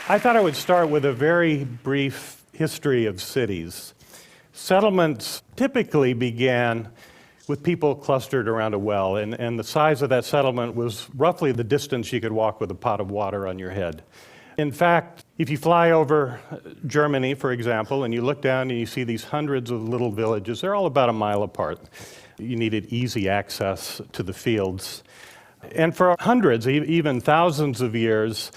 I thought I would start with a very brief history of cities. Settlements typically began with people clustered around a well, and the size of that settlement was roughly the distance you could walk with a pot of water on your head. In fact, if you fly over Germany, for example, and you look down and you see these hundreds of little villages, they're all about a mile apart. You needed easy access to the fields. And for hundreds, even thousands of years,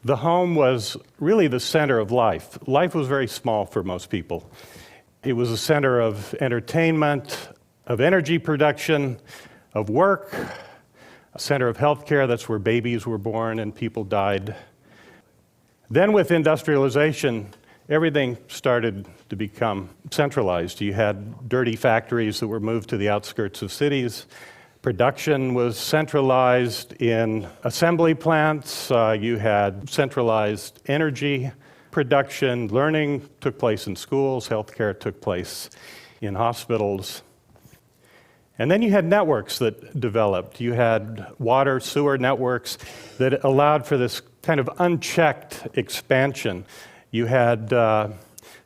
the home was really the center of life. Life was very small for most people. It was a center of entertainment, of energy production, of work, a center of healthcare. That's where babies were born and people died. Then with industrialization, everything started to become centralized. You had dirty factories that were moved to the outskirts of cities. Production was centralized in assembly plants. You had centralized energy production. Learning took place in schools. Healthcare took place in hospitals. And then you had networks that developed. You had water, sewer networks that allowed for this kind of unchecked expansion. You had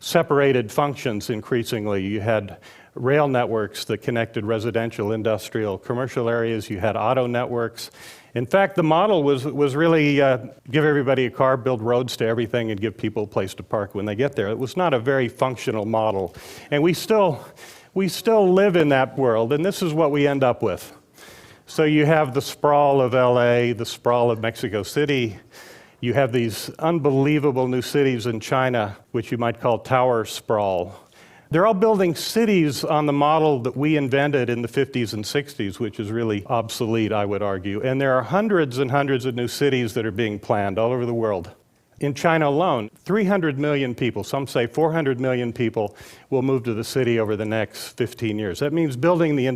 separated functions increasingly. You had rail networks that connected residential, industrial, commercial areas. You had auto networks. In fact, the model was really give everybody a car, build roads to everything, and give people a place to park when they get there. It was not a very functional model. And we still live in that world, and this is what we end up with. So you have the sprawl of LA, the sprawl of Mexico City. You have these unbelievable new cities in China, which you might call tower sprawl. They're all building cities on the model that we invented in the 50s and 60s, which is really obsolete, I would argue. And there are hundreds and hundreds of new cities that are being planned all over the world. In China alone, 300 million people, some say 400 million people, will move to the city over the next 15 years. That means building the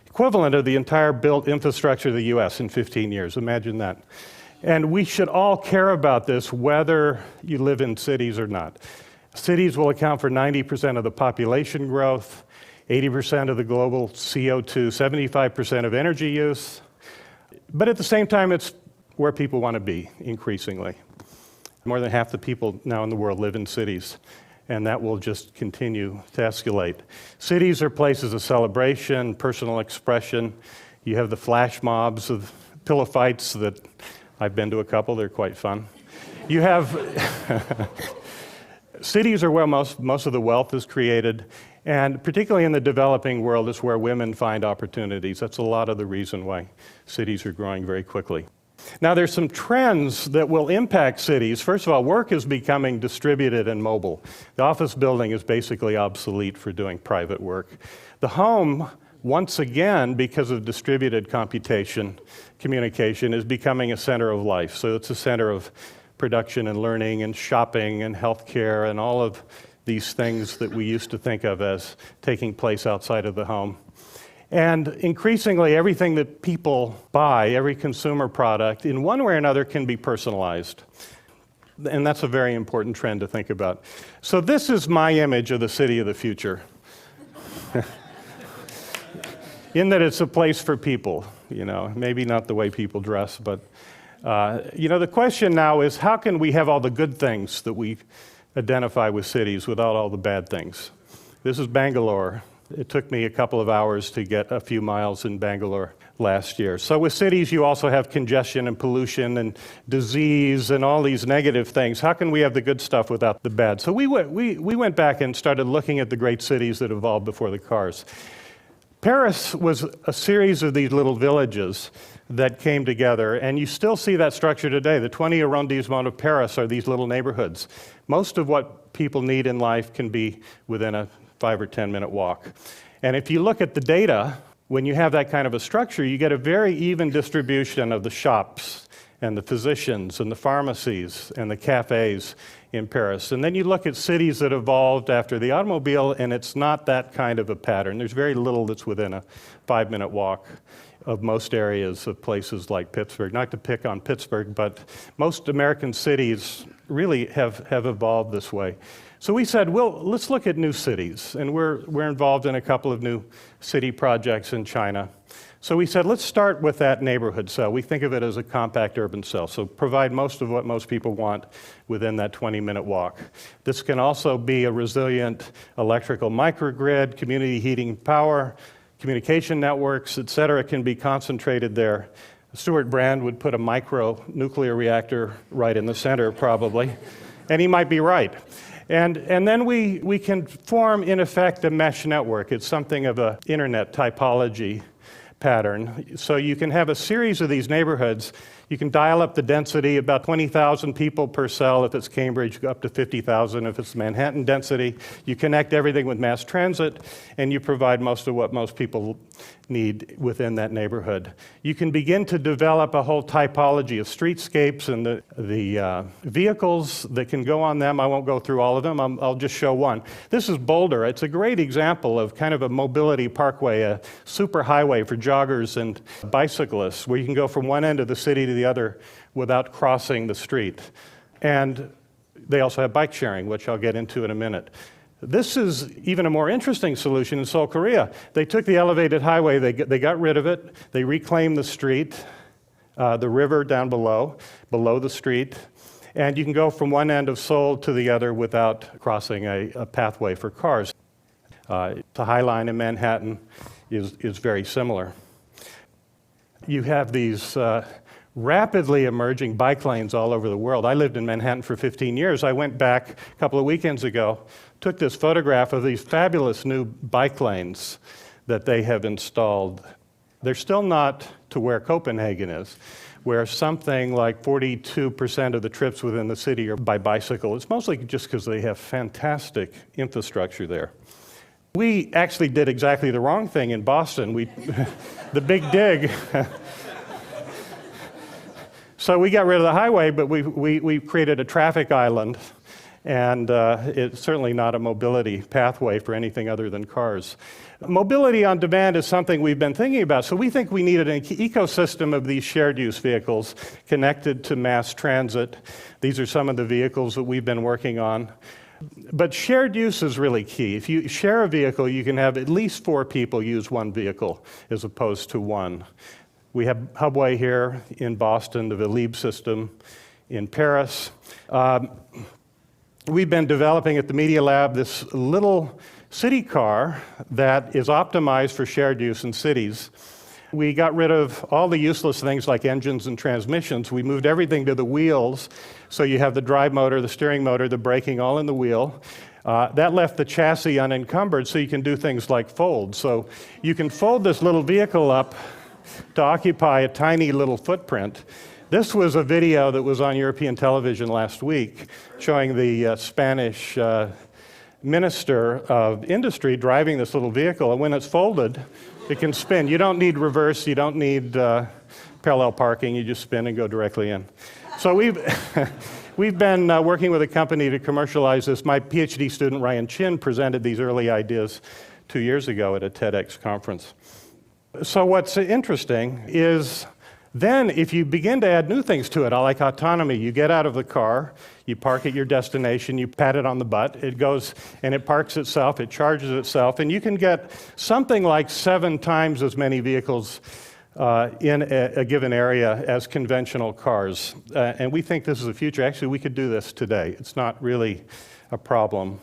equivalent of the entire built infrastructure of the US in 15 years. Imagine that. And we should all care about this, whether you live in cities or not. Cities will account for 90% of the population growth, 80% of the global CO2, 75% of energy use. But at the same time, it's where people want to be, increasingly. More than half the people now in the world live in cities, and that will just continue to escalate. Cities are places of celebration, personal expression. You have the flash mobs of pillow fights that I've been to a couple, they're quite fun. You have cities are where most of the wealth is created, and particularly in the developing world is where women find opportunities. That's a lot of the reason why cities are growing very quickly. Now, there's some trends that will impact cities. First of all, work is becoming distributed and mobile. The office building is basically obsolete for doing private work. The home, once again, because of distributed communication, is becoming a center of life. So it's a center of production and learning and shopping and healthcare and all of these things that we used to think of as taking place outside of the home. And increasingly, everything that people buy, every consumer product, in one way or another can be personalized. And that's a very important trend to think about. So this is my image of the city of the future. In that it's a place for people, maybe not the way people dress, but the question now is, how can we have all the good things that we identify with cities without all the bad things? This is Bangalore. It took me a couple of hours to get a few miles in Bangalore last year. So with cities, you also have congestion and pollution and disease and all these negative things. How can we have the good stuff without the bad? So we went back and started looking at the great cities that evolved before the cars. Paris was a series of these little villages that came together, and you still see that structure today. The 20 Arrondissements of Paris are these little neighborhoods. Most of what people need in life can be within a 5 or 10 minute walk. And if you look at the data, when you have that kind of a structure, you get a very even distribution of the shops and the physicians and the pharmacies and the cafes in Paris. And then you look at cities that evolved after the automobile, and it's not that kind of a pattern. There's very little that's within a 5 minute walk. of most areas of places like Pittsburgh. Not to pick on Pittsburgh, but most American cities really have evolved this way. So we said, well, let's look at new cities, and we're involved in a couple of new city projects in China. So we said, let's start with that neighborhood cell. We think of it as a compact urban cell, so provide most of what most people want within that 20-minute walk. This can also be a resilient electrical microgrid, community heating power, communication networks, et cetera, can be concentrated there. Stuart Brand would put a micro nuclear reactor right in the center, probably, and he might be right. And then we can form, in effect, a mesh network. It's something of an internet typology pattern. So you can have a series of these neighborhoods. You can dial up the density, about 20,000 people per cell if it's Cambridge, up to 50,000 if it's Manhattan density. You connect everything with mass transit, and you provide most of what most people need within that neighborhood. You can begin to develop a whole typology of streetscapes and the vehicles that can go on them. I won't go through all of them. I'll just show one. This is Boulder. It's a great example of kind of a mobility parkway, a super highway for joggers and bicyclists, where you can go from one end of the city to the other without crossing the street. And they also have bike sharing, which I'll get into in a minute. This is even a more interesting solution in Seoul, Korea. They took the elevated highway, they got rid of it, they reclaimed the street, the river down below the street, and you can go from one end of Seoul to the other without crossing a pathway for cars. The High Line in Manhattan is very similar. You have these rapidly emerging bike lanes all over the world. I lived in Manhattan for 15 years. I went back a couple of weekends ago, took this photograph of these fabulous new bike lanes that they have installed. They're still not to where Copenhagen is, where something like 42% of the trips within the city are by bicycle. It's mostly just because they have fantastic infrastructure there. We actually did exactly the wrong thing in Boston. The big dig. So we got rid of the highway, but we created a traffic island, and it's certainly not a mobility pathway for anything other than cars. Mobility on demand is something we've been thinking about, so we think we need an ecosystem of these shared use vehicles connected to mass transit. These are some of the vehicles that we've been working on. But shared use is really key. If you share a vehicle, you can have at least 4 people use one vehicle as opposed to one. We have Hubway here in Boston, the Velib system in Paris. We've been developing at the Media Lab this little city car that is optimized for shared use in cities. We got rid of all the useless things like engines and transmissions. We moved everything to the wheels, so you have the drive motor, the steering motor, the braking all in the wheel. That left the chassis unencumbered, so you can do things like fold. So you can fold this little vehicle up to occupy a tiny little footprint. This was a video that was on European television last week showing the Spanish minister of industry driving this little vehicle, and when it's folded, it can spin. You don't need reverse, you don't need parallel parking, you just spin and go directly in. So we've been working with a company to commercialize this. My PhD student, Ryan Chin, presented these early ideas 2 years ago at a TEDx conference. So what's interesting is then if you begin to add new things to it, like autonomy, you get out of the car, you park at your destination, you pat it on the butt, it goes and it parks itself, it charges itself, and you can get something like 7 times as many vehicles in a given area as conventional cars. And we think this is the future. Actually, we could do this today. It's not really a problem.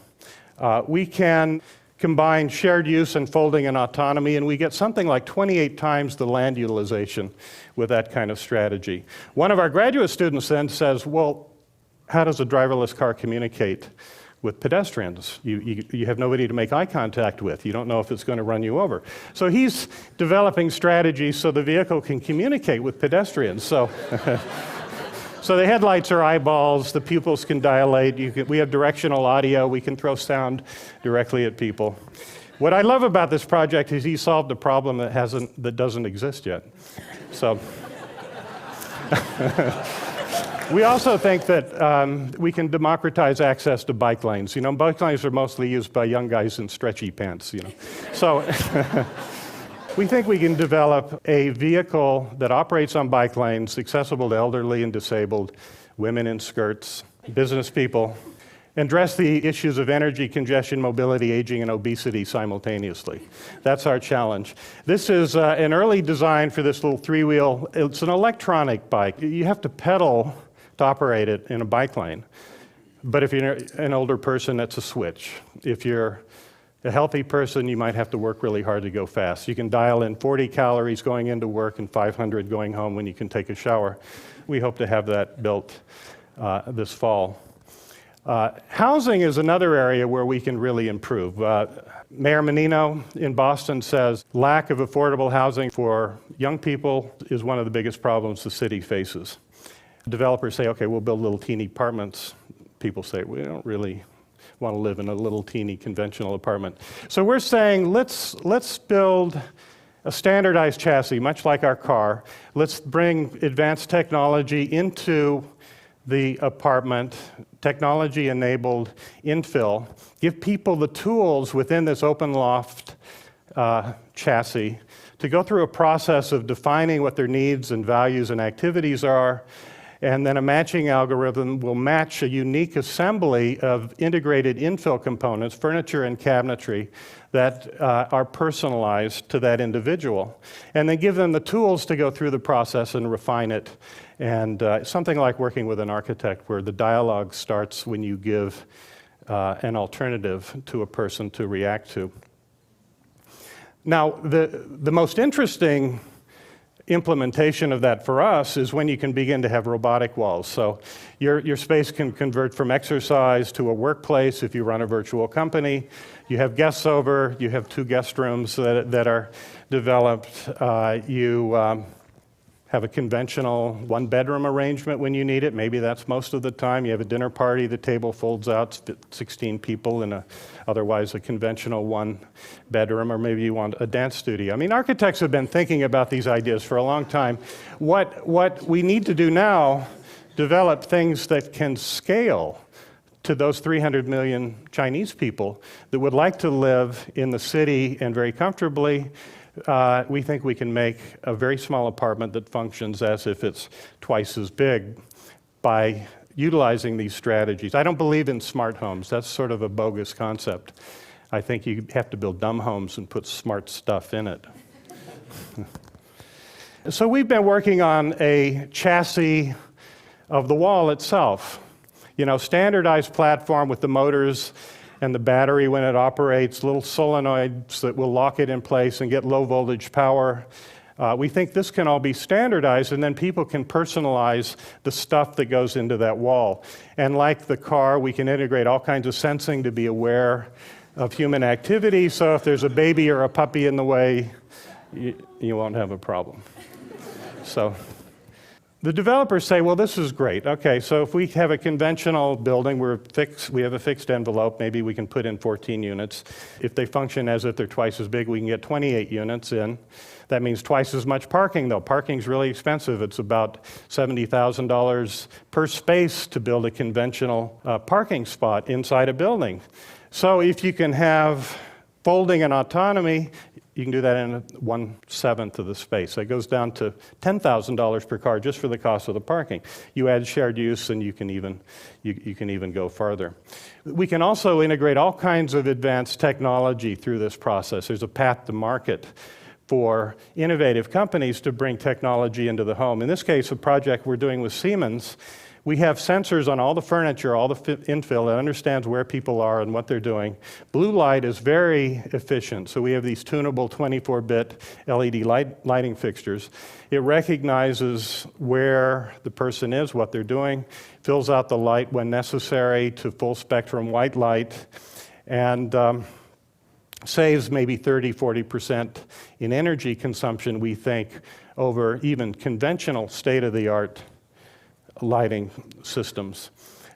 We can combine shared use and folding and autonomy, and we get something like 28 times the land utilization with that kind of strategy. One of our graduate students then says, well, how does a driverless car communicate with pedestrians? You have nobody to make eye contact with. You don't know if it's going to run you over. So he's developing strategies so the vehicle can communicate with pedestrians. So So the headlights are eyeballs, the pupils can dilate, we have directional audio, we can throw sound directly at people. What I love about this project is he solved a problem that doesn't exist yet. So we also think that we can democratize access to bike lanes. You know, bike lanes are mostly used by young guys in stretchy pants, you know. So We think we can develop a vehicle that operates on bike lanes, accessible to elderly and disabled, women in skirts, business people, and address the issues of energy, congestion, mobility, aging, and obesity simultaneously. That's our challenge. This is an early design for this little three-wheel. It's an electronic bike. You have to pedal to operate it in a bike lane. But if you're an older person, that's a switch. If you're a healthy person, you might have to work really hard to go fast. You can dial in 40 calories going into work and 500 going home when you can take a shower. We hope to have that built this fall. Housing is another area where we can really improve. Mayor Menino in Boston says lack of affordable housing for young people is one of the biggest problems the city faces. Developers say, okay, we'll build little teeny apartments. People say, we don't really want to live in a little teeny conventional apartment. So we're saying, let's build a standardized chassis, much like our car. Let's bring advanced technology into the apartment, technology-enabled infill, give people the tools within this open loft chassis to go through a process of defining what their needs and values and activities are, and then a matching algorithm will match a unique assembly of integrated infill components, furniture and cabinetry, that are personalized to that individual, and then give them the tools to go through the process and refine it. And something like working with an architect where the dialogue starts when you give an alternative to a person to react to. Now, the most interesting implementation of that for us is when you can begin to have robotic walls. So your space can convert from exercise to a workplace if you run a virtual company. You have guests over, you have 2 guest rooms that are developed. You have a conventional 1-bedroom arrangement when you need it. Maybe that's most of the time. You have a dinner party, the table folds out, 16 people in otherwise a conventional 1-bedroom, or maybe you want a dance studio. I mean, architects have been thinking about these ideas for a long time. What we need to do now, develop things that can scale to those 300 million Chinese people that would like to live in the city and very comfortably. We think we can make a very small apartment that functions as if it's twice as big by utilizing these strategies. I don't believe in smart homes. That's sort of a bogus concept. I think you have to build dumb homes and put smart stuff in it. So we've been working on a chassis of the wall itself. You know, standardized platform with the motors and the battery when it operates, little solenoids that will lock it in place and get low voltage power. We think this can all be standardized, and then people can personalize the stuff that goes into that wall. And like the car, we can integrate all kinds of sensing to be aware of human activity, so if there's a baby or a puppy in the way, you won't have a problem. So the developers say, well, this is great. Okay, so if we have a conventional building, we have a fixed envelope, maybe we can put in 14 units. If they function as if they're twice as big, we can get 28 units in. That means twice as much parking, though. Parking's really expensive. It's about $70,000 per space to build a conventional parking spot inside a building. So if you can have folding and autonomy, you can do that in 1/7 of the space. That goes down to $10,000 per car just for the cost of the parking. You add shared use, and you can even go farther. We can also integrate all kinds of advanced technology through this process. There's a path to market for innovative companies to bring technology into the home. In this case, a project we're doing with Siemens. We have sensors on all the furniture, all the infill, that understands where people are and what they're doing. Blue light is very efficient, so we have these tunable 24-bit LED lighting fixtures. It recognizes where the person is, what they're doing, fills out the light when necessary to full spectrum white light, and saves maybe 30-40% in energy consumption, we think, over even conventional state-of-the-art lighting systems.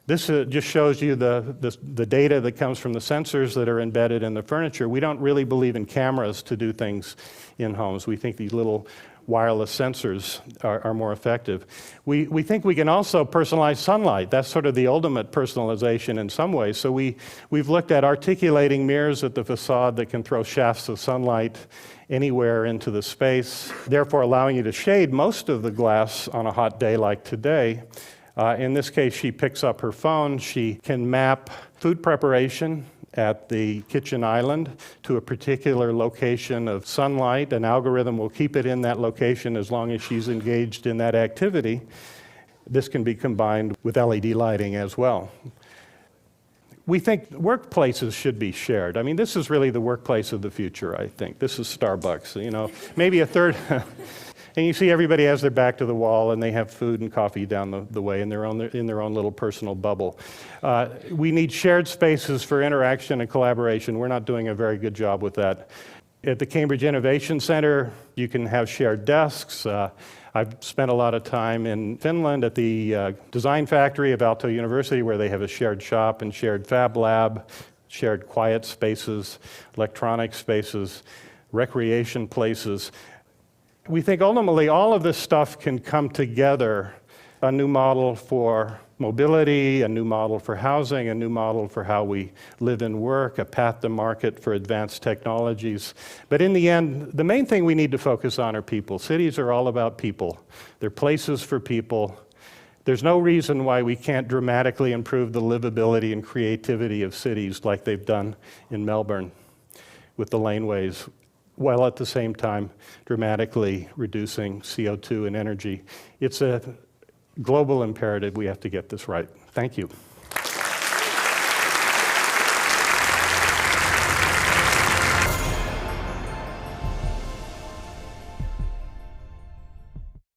This just shows you the data that comes from the sensors that are embedded in the furniture. We don't really believe in cameras to do things in homes. We think these little wireless sensors are more effective. We think we can also personalize sunlight. That's sort of the ultimate personalization in some ways. So we've looked at articulating mirrors at the facade that can throw shafts of sunlight anywhere into the space, therefore allowing you to shade most of the glass on a hot day like today. In this case, she picks up her phone. She can map food preparation at the kitchen island to a particular location of sunlight. An algorithm will keep it in that location as long as she's engaged in that activity. This can be combined with LED lighting as well. We think workplaces should be shared. I mean, this is really the workplace of the future, I think. This is Starbucks, you know, maybe a third. And you see everybody has their back to the wall and they have food and coffee down the way in their own little personal bubble. We need shared spaces for interaction and collaboration. We're not doing a very good job with that. At the Cambridge Innovation Center, you can have shared desks. I've spent a lot of time in Finland at the Design Factory of Aalto University, where they have a shared shop and shared fab lab, shared quiet spaces, electronic spaces, recreation places. We think ultimately all of this stuff can come together, a new model for mobility, a new model for housing, a new model for how we live and work, a path to market for advanced technologies. But in the end, the main thing we need to focus on are people. Cities are all about people. They're places for people. There's no reason why we can't dramatically improve the livability and creativity of cities like they've done in Melbourne with the laneways, while at the same time dramatically reducing CO2 and energy. It's a global imperative. We have to get this right. Thank you.